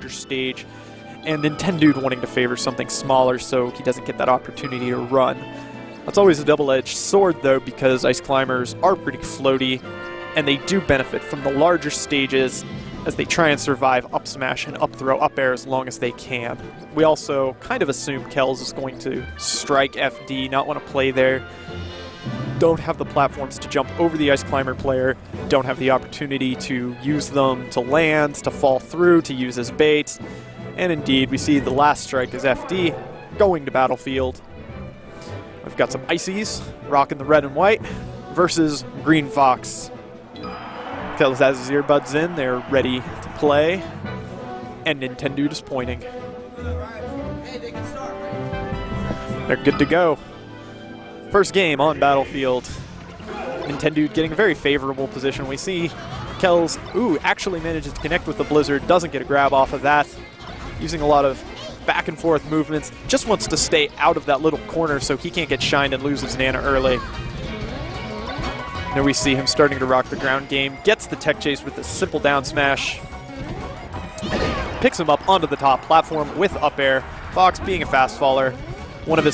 larger stage, and Nintendude wanting to favor something smaller so he doesn't get that opportunity to run. That's always a double-edged sword, though, because ice climbers are pretty floaty, and they do benefit from the larger stages as they try and survive up smash and up throw, up air as long as they can. We also kind of assume Kels is going to strike FD, not want to play there. Don't have the platforms to jump over the ice climber player, don't have the opportunity to use them to land, to fall through, to use as bait. And indeed, we see the last strike is FD going to Battlefield. We've got some ices rocking the red and white versus Green Fox. Kels has his earbuds in, they're ready to play, and Nintendude is pointing. They're good to go. First game on Battlefield. Nintendude getting a very favorable position. We see Kels, actually manages to connect with the Blizzard, doesn't get a grab off of that. Using a lot of back and forth movements, just wants to stay out of that little corner so he can't get shined and lose his Nana early. There we see him starting to rock the ground game, gets the tech chase with a simple down smash, picks him up onto the top platform with up air. Fox being a fast faller, one of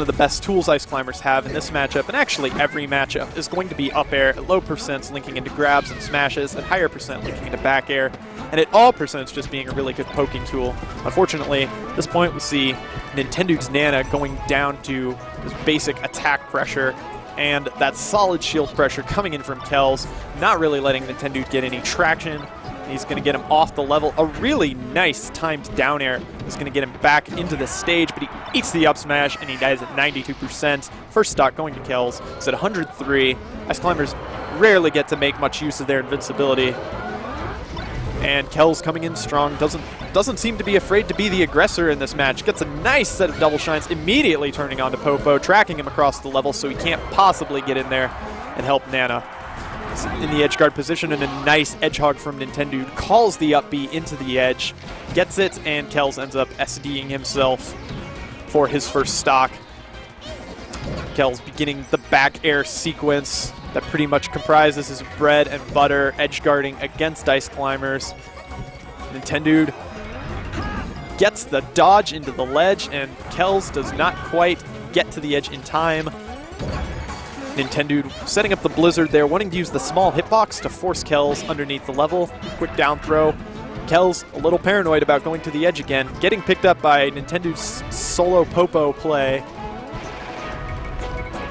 the best tools ice climbers have in this matchup, and actually every matchup, is going to be up air at low percents linking into grabs and smashes, at higher percent linking into back air, and at all percents just being a really good poking tool. Unfortunately, at this point we see Nintendude's Nana going down to his basic attack pressure, and that solid shield pressure coming in from Kels, not really letting Nintendude get any traction. He's going to get him off the level. A really nice timed down air is going to get him back into the stage, but he eats the up smash, and he dies at 92%. First stock going to Kels. It's at 103. Ice climbers rarely get to make much use of their invincibility. And Kels coming in strong, doesn't seem to be afraid to be the aggressor in this match. Gets a nice set of double shines, immediately turning on to Popo, tracking him across the level so he can't possibly get in there and help Nana. In the edge guard position, and a nice edge hog from Nintendude calls the up B into the edge, gets it, and Kels ends up SDing himself for his first stock. Kels beginning the back air sequence that pretty much comprises his bread and butter edge guarding against ice climbers. Nintendude gets the dodge into the ledge, and Kels does not quite get to the edge in time. Nintendude setting up the Blizzard there, wanting to use the small hitbox to force Kels underneath the level. Quick down throw. Kels a little paranoid about going to the edge again, getting picked up by Nintendude's solo Popo play.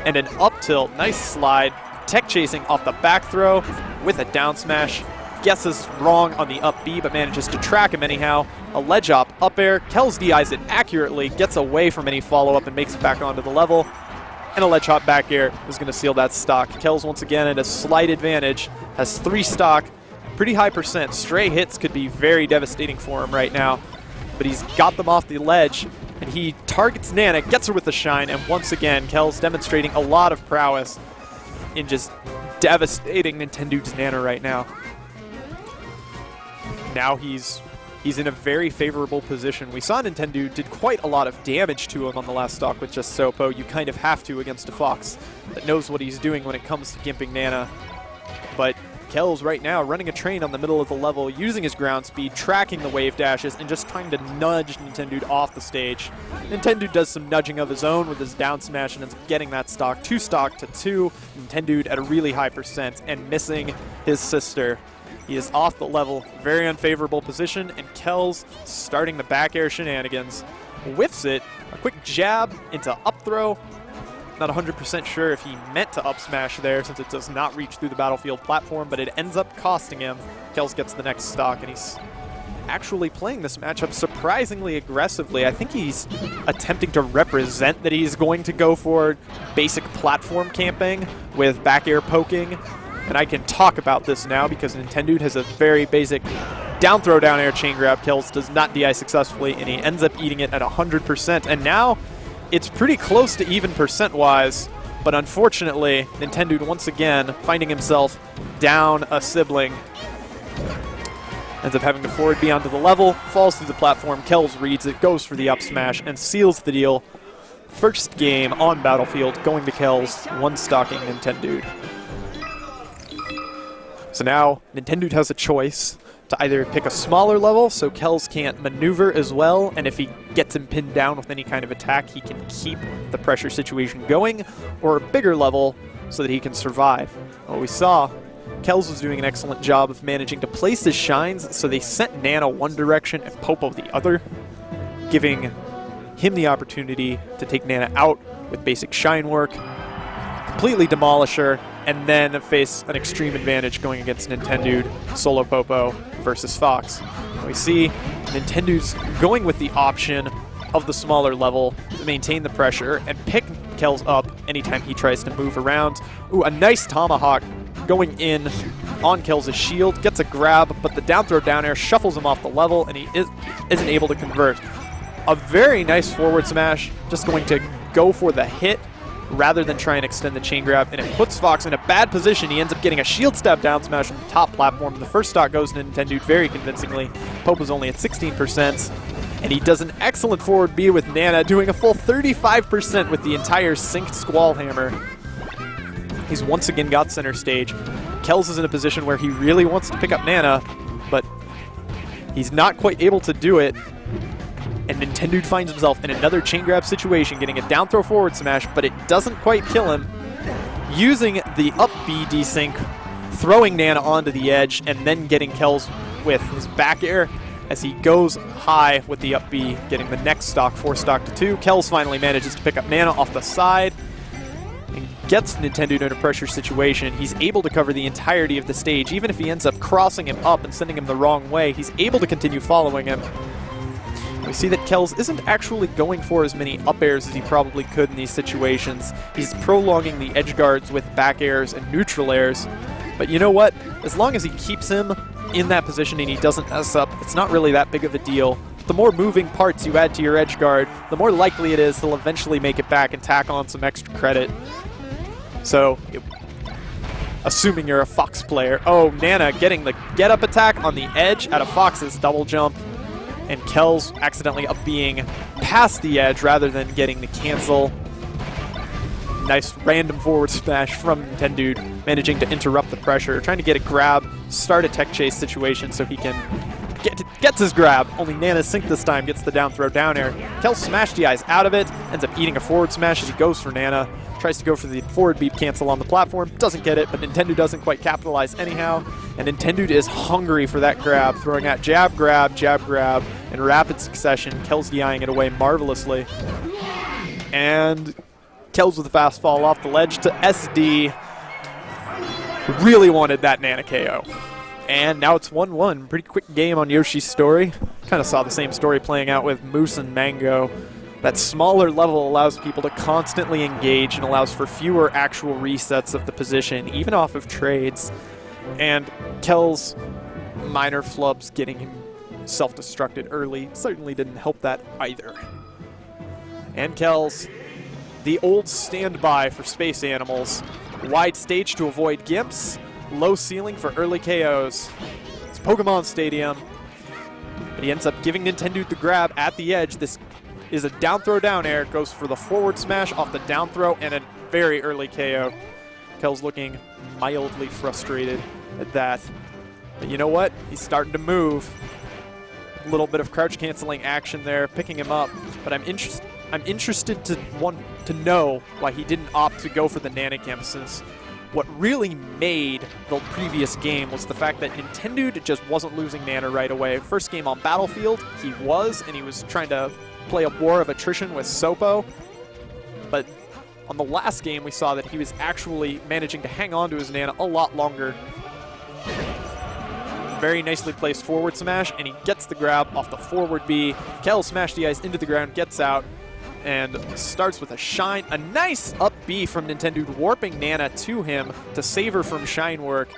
And an up tilt, nice slide. Tech chasing off the back throw with a down smash. Guesses wrong on the up B, but manages to track him anyhow. A ledge up air. Kels DIs it accurately, gets away from any follow-up and makes it back onto the level. And a ledge hop back air is going to seal that stock. Kels once again at a slight advantage, has 3 stock, pretty high percent. Stray hits could be very devastating for him right now, but he's got them off the ledge, and he targets Nana, gets her with the shine, and once again, Kels demonstrating a lot of prowess in just devastating Nintendude's Nana right now. Now he's in a very favorable position. We saw Nintendude did quite a lot of damage to him on the last stock with just Sopo. You kind of have to against a Fox that knows what he's doing when it comes to gimping Nana. But Kels right now running a train on the middle of the level, using his ground speed, tracking the wave dashes, and just trying to nudge Nintendude off the stage. Nintendude does some nudging of his own with his down smash and ends up getting that stock. 2 stock to 2. Nintendude at a really high percent and missing his sister. He is off the level, very unfavorable position, and Kels starting the back air shenanigans. Whiffs it, a quick jab into up throw. Not 100% sure if he meant to up smash there since it does not reach through the Battlefield platform, but it ends up costing him. Kels gets the next stock, and he's actually playing this matchup surprisingly aggressively. I think he's attempting to represent that he's going to go for basic platform camping with back air poking. And I can talk about this now because Nintendude has a very basic down throw down air chain grab. Kels does not DI successfully, and he ends up eating it at 100%. And now it's pretty close to even percent-wise, but unfortunately, Nintendude once again finding himself down a sibling. Ends up having to forward B onto the level, falls through the platform. Kels reads it, goes for the up smash, and seals the deal. First game on Battlefield going to Kels, one stocking Nintendude. So now Nintendude has a choice. to either pick a smaller level so Kels can't maneuver as well, and if he gets him pinned down with any kind of attack, he can keep the pressure situation going, or a bigger level so that he can survive. What we saw, Kels was doing an excellent job of managing to place his shines, so they sent Nana one direction and Popo the other, giving him the opportunity to take Nana out with basic shine work, completely demolish her, and then face an extreme advantage going against Nintendude, Solo Popo versus Fox. We see Nintendude's going with the option of the smaller level to maintain the pressure and pick Kels up anytime he tries to move around. Ooh, a nice tomahawk going in on Kels' shield, gets a grab, but the down throw down air shuffles him off the level, and he isn't able to convert. A very nice forward smash, just going to go for the hit rather than try and extend the chain grab, and it puts Fox in a bad position. He ends up getting a shield stab down smash from the top platform. The first stock goes to Nintendude very convincingly. Pope was only at 16%, and he does an excellent forward B with Nana, doing a full 35% with the entire synced Squall Hammer. He's once again got center stage. Kels is in a position where he really wants to pick up Nana, but he's not quite able to do it. And Nintendude finds himself in another chain grab situation, getting a down throw forward smash, but it doesn't quite kill him. Using the up B desync, throwing Nana onto the edge, and then getting Kels with his back air as he goes high with the up B, getting the next stock, 4 stock to 2. Kels finally manages to pick up Nana off the side and gets Nintendude in a pressure situation. He's able to cover the entirety of the stage. Even if he ends up crossing him up and sending him the wrong way, he's able to continue following him. We see that Kels isn't actually going for as many up airs as he probably could in these situations. He's prolonging the edge guards with back airs and neutral airs. But you know what? As long as he keeps him in that position and he doesn't mess up, it's not really that big of a deal. The more moving parts you add to your edge guard, the more likely it is he'll eventually make it back and tack on some extra credit. So, assuming you're a Fox player. Oh, Nana getting the get-up attack on the edge out of Fox's double jump. And Kels accidentally up being past the edge rather than getting the cancel. Nice random forward smash from Nintendude, managing to interrupt the pressure, trying to get a grab, start a tech chase situation so he can gets his grab. Only Nana sync this time, gets the down throw down air. Kels smash DIs out of it, ends up eating a forward smash as he goes for Nana. Tries to go for the forward beep cancel on the platform, doesn't get it, but Nintendude doesn't quite capitalize anyhow. And Nintendude is hungry for that grab, throwing out jab, grab, in rapid succession. Kels DIing it away marvelously. And Kels with a fast fall off the ledge to SD. Really wanted that Nana KO. And now it's 1-1. Pretty quick game on Yoshi's story. Kind of saw the same story playing out with Moose and Mango. That smaller level allows people to constantly engage and allows for fewer actual resets of the position, even off of trades. And Kels' minor flubs getting him self-destructed early certainly didn't help that either. And Kels, the old standby for space animals. Wide stage to avoid gimps, low ceiling for early KOs. It's Pokemon Stadium. But he ends up giving Nintendude the grab at the edge. This is a down throw down air, goes for the forward smash off the down throw and a very early KO. Kels looking mildly frustrated at that. But you know what? He's starting to move. A little bit of crouch canceling action there, picking him up. But I'm interested to know why he didn't opt to go for the Nanakim, since what really made the previous game was the fact that Nintendude just wasn't losing Nana right away. First game on Battlefield, he was, and he was trying to play a war of attrition with Sopo. But on the last game, we saw that he was actually managing to hang on to his Nana a lot longer. Very nicely placed forward smash, and he gets the grab off the forward B. Kels smash DIs into the ground, gets out, and starts with a shine. A nice up B from Nintendude, warping Nana to him to save her from shine work.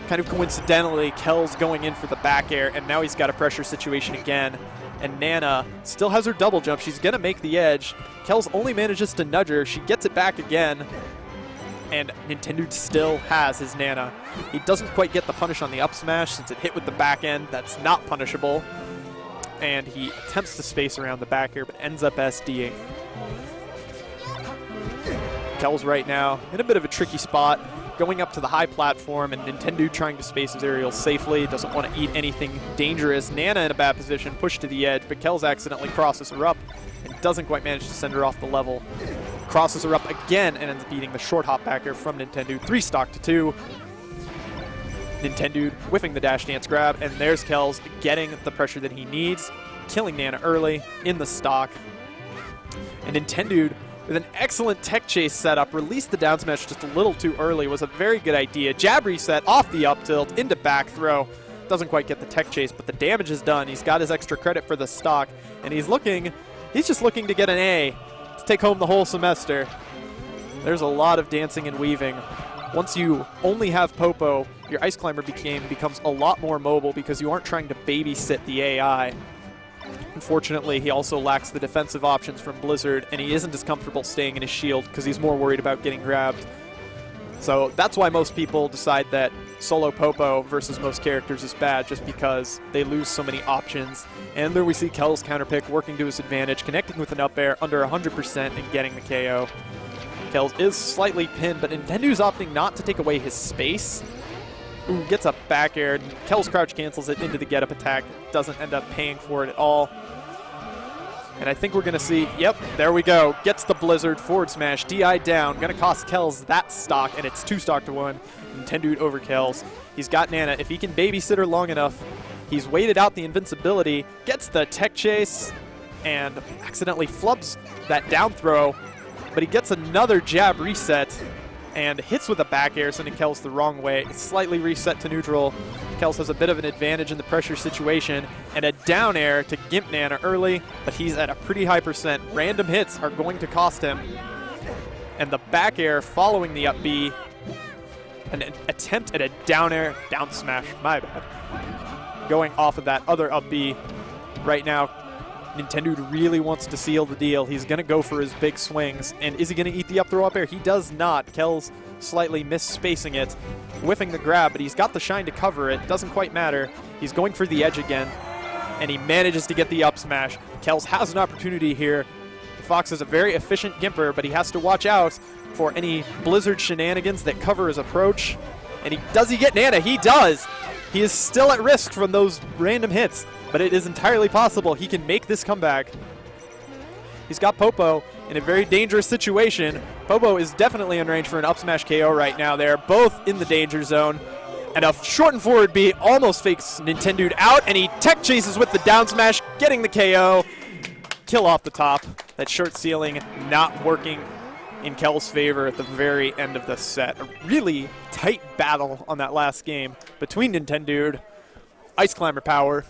Kind of coincidentally, Kels going in for the back air, and now he's got a pressure situation again. And Nana still has her double jump. She's going to make the edge. Kels only manages to nudge her. She gets it back again. And Nintendude still has his Nana. He doesn't quite get the punish on the up smash since it hit with the back end. That's not punishable. And he attempts to space around the back air, but ends up SDing. Kels right now in a bit of a tricky spot. going up to the high platform, and Nintendude trying to space his aerials safely, doesn't want to eat anything dangerous. Nana in a bad position, pushed to the edge, but Kels accidentally crosses her up and doesn't quite manage to send her off the level. Crosses her up again and ends up beating the short hop backer from Nintendude. 3 stock to 2. Nintendude whiffing the dash dance grab, and there's Kels getting the pressure that he needs, killing Nana early in the stock. And Nintendude, with an excellent tech chase setup, released the down smash just a little too early. Was a very good idea. Jab reset off the up tilt into back throw. Doesn't quite get the tech chase, but the damage is done. He's got his extra credit for the stock, and he's just looking to get an A to take home the whole semester. There's a lot of dancing and weaving. Once you only have Popo, your Ice Climber becomes a lot more mobile because you aren't trying to babysit the AI. Unfortunately, he also lacks the defensive options from Blizzard, and he isn't as comfortable staying in his shield because he's more worried about getting grabbed. So that's why most people decide that solo Popo versus most characters is bad, just because they lose so many options. And there we see Kels counterpick working to his advantage, connecting with an up air under 100% and getting the KO. Kels is slightly pinned, but Nintendude's opting not to take away his space. Ooh, gets a back air. Kels crouch cancels it into the get-up attack. Doesn't end up paying for it at all. And I think we're going to see, yep, there we go. Gets the Blizzard forward smash. DI down. Going to cost Kels that stock, and it's 2 stock to 1. Nintendude over Kels. He's got Nana. If he can babysit her long enough, he's waited out the invincibility, gets the tech chase, and accidentally flubs that down throw. But he gets another jab reset and hits with a back air, sending Kels the wrong way. It's slightly reset to neutral. Kels has a bit of an advantage in the pressure situation, and a down air to Gimp Nana early, but he's at a pretty high percent. Random hits are going to cost him. And the back air following the up B, an attempt at a down air, down smash, my bad. Going off of that other up B right now. Nintendude really wants to seal the deal. He's going to go for his big swings. And is he going to eat the up throw up air? He does not. Kels slightly misspacing it, whiffing the grab, but he's got the shine to cover it. Doesn't quite matter. He's going for the edge again, and he manages to get the up smash. Kels has an opportunity here. The Fox is a very efficient Gimper, but he has to watch out for any Blizzard shenanigans that cover his approach. And does he get Nana? He does! He is still at risk from those random hits, but it is entirely possible he can make this comeback. He's got Popo in a very dangerous situation. Popo is definitely in range for an up smash KO right now. They're both in the danger zone. And a short and forward B almost fakes Nintendude out, and he tech chases with the down smash, getting the KO. Kill off the top. That short ceiling not working in Kels' favor at the very end of the set. A really tight battle on that last game between Nintendude, Ice Climber power,